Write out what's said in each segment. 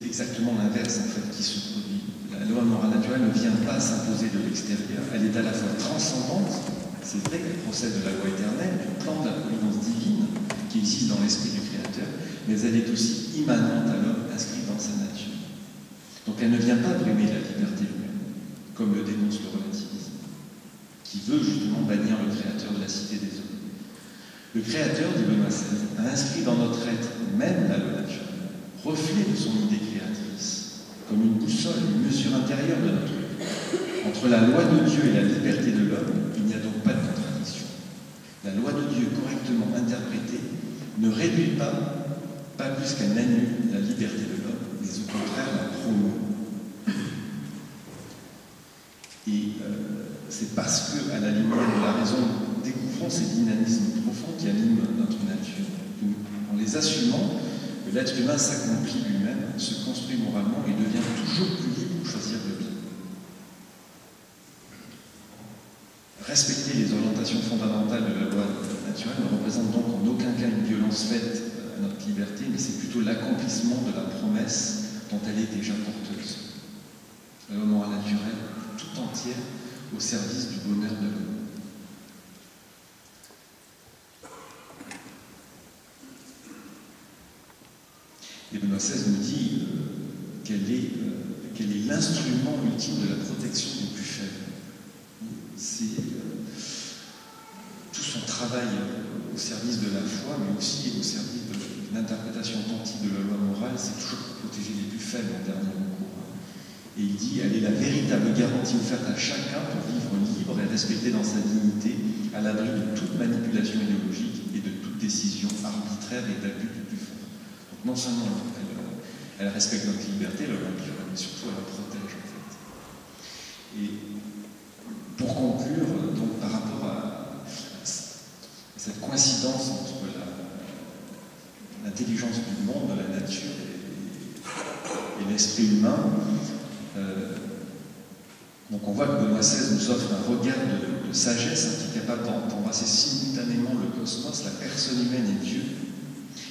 exactement l'inverse en fait qui se produit. La loi morale naturelle ne vient pas s'imposer de l'extérieur, elle est à la fois transcendante, c'est vrai qu'elle procède de la loi éternelle, du plan de la providence divine qui existe dans l'esprit du Créateur, mais elle est aussi immanente à l'homme, inscrite dans sa nature. Donc elle ne vient pas brimer la liberté humaine, comme le dénonce le relativisme, qui veut justement bannir le Créateur de la cité des hommes. Le Créateur, dit Benoît XVI, a inscrit dans notre être même la loi naturelle, reflet de son idée créatrice, comme une boussole, une mesure intérieure de notre vie. Entre la loi de Dieu et la liberté de l'homme, il n'y a donc pas de contradiction. La loi de Dieu, correctement interprétée, ne réduit pas plus qu'elle n'annule la liberté de l'homme, mais au contraire la promeut. Et c'est parce qu'à la lumière de la raison, nous découvrons ces dynamismes profonds qui animent notre nature. En les assumant, l'être humain s'accomplit lui-même, se construit moralement et devient toujours plus libre pour choisir le bien. Respecter les orientations fondamentales de la loi naturelle ne représente donc en aucun cas une violence faite à notre liberté, mais c'est plutôt l'accomplissement de la promesse dont elle est déjà porteuse. La loi morale naturelle tout entière au service du bonheur de l'homme. Et Benoît XVI nous dit qu'elle est l'instrument ultime de la protection des plus faibles. C'est tout son travail au service de la foi, mais aussi au service d'une interprétation authentique de la loi morale, c'est toujours pour protéger les plus faibles en dernier recours. Et il dit, elle est la véritable garantie offerte à chacun pour vivre libre et respecté dans sa dignité, à l'abri de toute manipulation idéologique et de toute décision arbitraire et d'abus du plus fort. Donc non seulement elle respecte notre liberté, mais surtout elle la protège en fait. Et pour conclure, donc par rapport à cette coïncidence entre l'intelligence du monde, de la nature et l'esprit humain, donc on voit que Benoît XVI nous offre un regard de sagesse qui est capable d'embrasser simultanément le cosmos, la personne humaine et Dieu.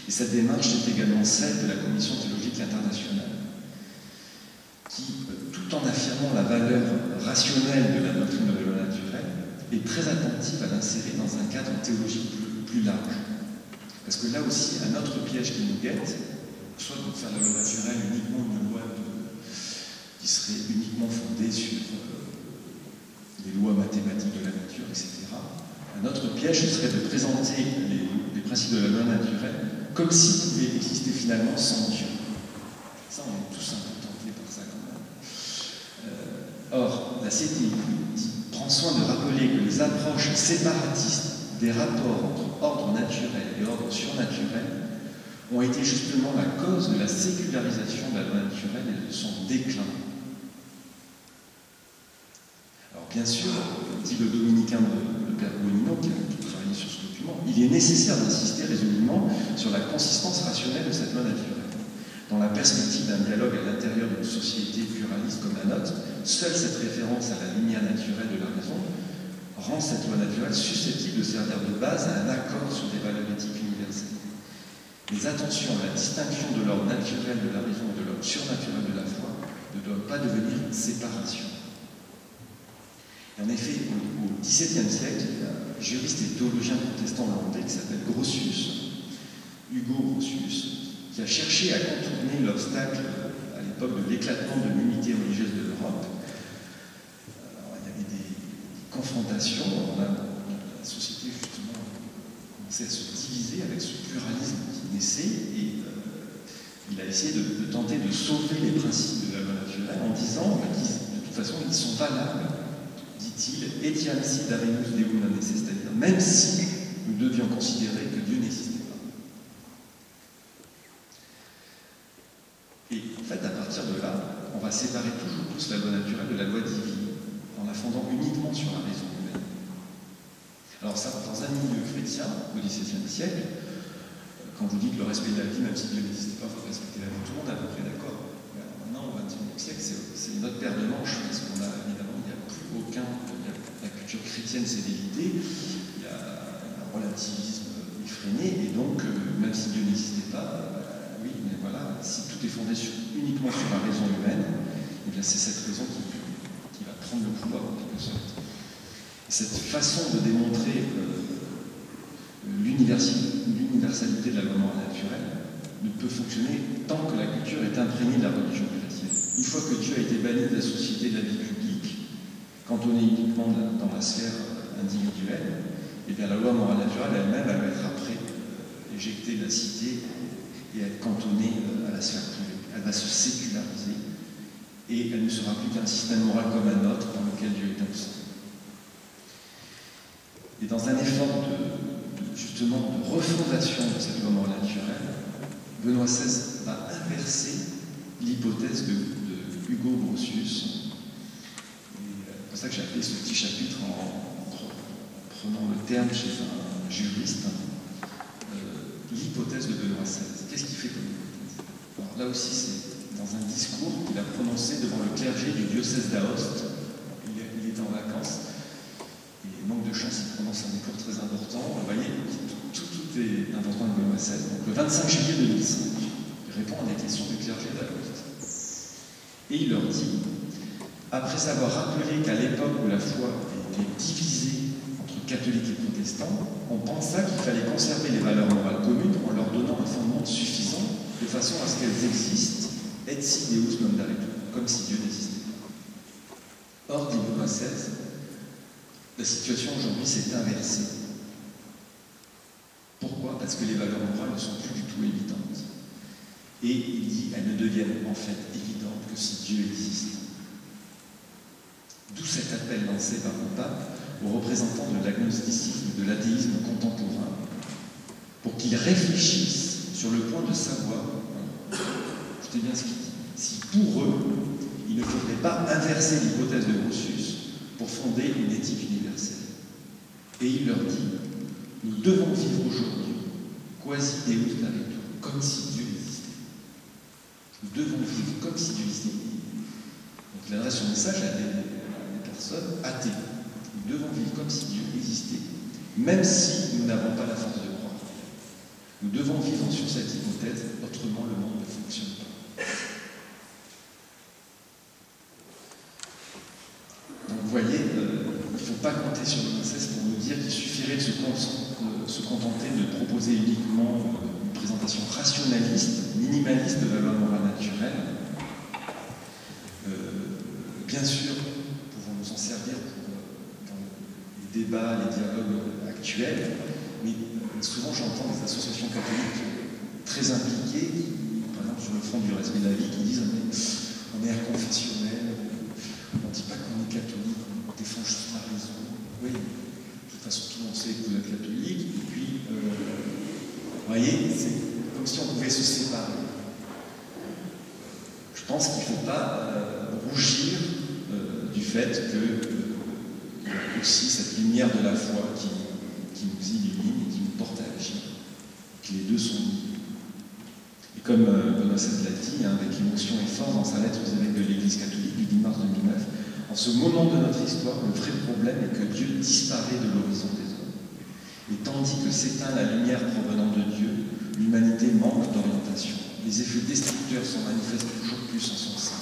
Et cette démarche est également celle de la Commission théologique internationale, qui, tout en affirmant la valeur rationnelle de la doctrine de la loi naturelle, est très attentive à l'insérer dans un cadre théologique plus large. Parce que là aussi, un autre piège qui nous guette, soit de faire de la loi naturelle uniquement une loi qui serait uniquement fondée sur les lois mathématiques de la nature, etc. Un autre piège, ce serait de présenter les principes de la loi naturelle comme s'ils pouvaient exister finalement sans Dieu. Ça, on est tous un peu tentés par ça quand même. Or, la CTI prend soin de rappeler que les approches séparatistes des rapports entre ordre naturel et ordre surnaturel ont été justement la cause de la sécularisation de la loi naturelle et de son déclin. Alors bien sûr, dit le dominicain le père Bonino, qui a travaillé sur ce document, il est nécessaire d'insister résolument sur la consistance rationnelle de cette loi naturelle. Dans la perspective d'un dialogue à l'intérieur d'une société pluraliste comme la nôtre, seule cette référence à la lumière naturelle de la raison rend cette loi naturelle susceptible de servir de base à un accord sur des valeurs éthiques universelles. Mais attention, la distinction de l'ordre naturel de la raison et de l'ordre surnaturel de la foi ne doit pas devenir une séparation. Et en effet, au XVIIe siècle, il y a un juriste et théologien protestant hollandais qui s'appelle Grotius, Hugo Grotius, qui a cherché à contourner l'obstacle à l'époque de l'éclatement de l'unité religieuse de l'Europe. Alors, il y avait des confrontations, la société justement commençait à se diviser avec ce pluralisme qui naissait, et il a essayé de tenter de sauver les principes de la loi naturelle en disant que de toute façon ils sont valables, dit-il, etiam si daremus deum non esse, c'est-à-dire même si nous devions considérer que Dieu n'existait pas. Et en fait, à partir de là, on va séparer toujours plus la loi naturelle de la loi divine, en la fondant uniquement sur la raison humaine. Alors ça, dans un milieu chrétien, au XVIIe siècle, quand vous dites le respect de la vie, même si Dieu n'existait pas, il faut respecter la vie, tout le monde est à peu près d'accord. Maintenant, au XXIe siècle, c'est notre paire de manches, parce qu'on a évidemment, il n'y a plus aucun, la culture chrétienne s'est dévidée, il y a un relativisme effréné, et donc, même si Dieu n'existait pas, oui, mais voilà, si tout est fondé sur uniquement sur la raison humaine, et bien c'est cette raison qui va prendre le pouvoir en quelque sorte. Et cette façon de démontrer l'universalité de la loi morale naturelle ne peut fonctionner tant que la culture est imprégnée de la religion chrétienne. Une fois que Dieu a été banni de la société, de la vie publique, cantonné uniquement dans la sphère individuelle, et bien la loi morale naturelle elle-même, elle va être après éjectée de la cité et être cantonnée à la sphère privée. Elle va se séculariser et elle ne sera plus qu'un système moral comme un autre dans lequel Dieu est absent. Et dans un effort justement de refondation de cette loi morale naturelle, Benoît XVI va inverser l'hypothèse de Hugo Grotius. C'est pour ça que j'ai appelé ce petit chapitre en prenant le terme chez un juriste, l'hypothèse de Benoît XVI. Qu'est-ce qu'il fait comme hypothèse? Alors là aussi, c'est dans un discours qu'il a prononcé devant le clergé du diocèse d'Aoste. Il était en vacances. Et manque de chance, il prononce un discours très important. Vous voyez, tout est important de Benoît XVI. Donc le 25 juillet 2005, il répond à des questions du clergé d'Aoste. Et il leur dit, après avoir rappelé qu'à l'époque où la foi était divisée entre catholiques et protestants, on pensa qu'il fallait conserver les valeurs morales communes en leur donnant un fondement suffisant de façon à ce qu'elles existent, et si Deus non daretur, comme si Dieu n'existait pas. Or, dit Benoît XVI, la situation aujourd'hui s'est inversée. Pourquoi? Parce que les valeurs morales ne sont plus du tout évidentes. Et il dit elles ne deviennent en fait évidentes que si Dieu existe. D'où cet appel lancé par le pape aux représentants de l'agnosticisme, de l'athéisme contemporain, pour qu'ils réfléchissent sur le point de savoir, écoutez bien ce qu'il dit, si pour eux, il ne faudrait pas inverser l'hypothèse de Grotius pour fonder une éthique universelle. Et il leur dit, nous devons vivre aujourd'hui, quasi Deus daretur, comme si Dieu existait. Nous devons vivre comme si Dieu existait. Donc il adresse son message à des personnes athées. Nous devons vivre comme si Dieu existait, même si nous n'avons pas la force de croire. Nous devons vivre sur cette hypothèse, autrement le monde ne fonctionne pas. Donc vous voyez, il ne faut pas compter sur le Benoît pour nous dire qu'il suffirait de se contenter de proposer uniquement une présentation rationaliste, minimaliste de la loi morale naturelle. Bien sûr, nous pouvons nous en servir dans les débats, les dialogues actuels, mais souvent j'entends des associations catholiques très impliquées, par exemple sur le front du respect de la vie, qui disent on est inconfessionnel, on ne dit pas qu'on est catholique, on défend juste la raison. Oui, de toute façon tout le monde sait que vous êtes catholique, et puis, vous voyez, c'est comme si on pouvait se séparer. Je pense qu'il ne faut pas rougir du fait qu'il y a aussi cette lumière de la foi qui nous illumine et qui nous porte à agir, que les deux sont liés. Et comme Benoît XVI l'a dit, avec émotion et force dans sa lettre aux évêques de l'Église catholique du 10 mars 2009, en ce moment de notre histoire, le vrai problème est que Dieu disparaît de l'horizon des hommes. Et tandis que s'éteint la lumière provenant de Dieu, l'humanité manque d'orientation. Les effets destructeurs s'en manifestent toujours plus en son sein.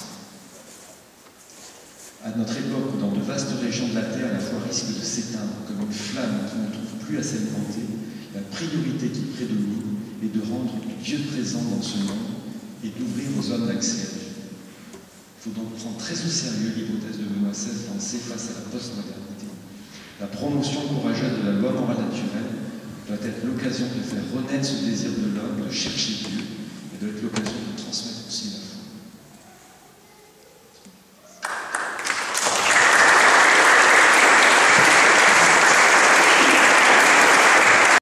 À notre époque, où dans de vastes régions de la Terre, la foi risque de s'éteindre comme une flamme qui ne trouve plus à s'alimenter, la priorité qui prédomine est de rendre Dieu présent dans ce monde et d'ouvrir aux hommes l'accès à Dieu. Il faut donc prendre très au sérieux l'hypothèse de Benoît XVI lancée face à la postmodernité. La promotion courageuse de la loi morale naturelle doit être l'occasion de faire renaître ce désir de l'homme de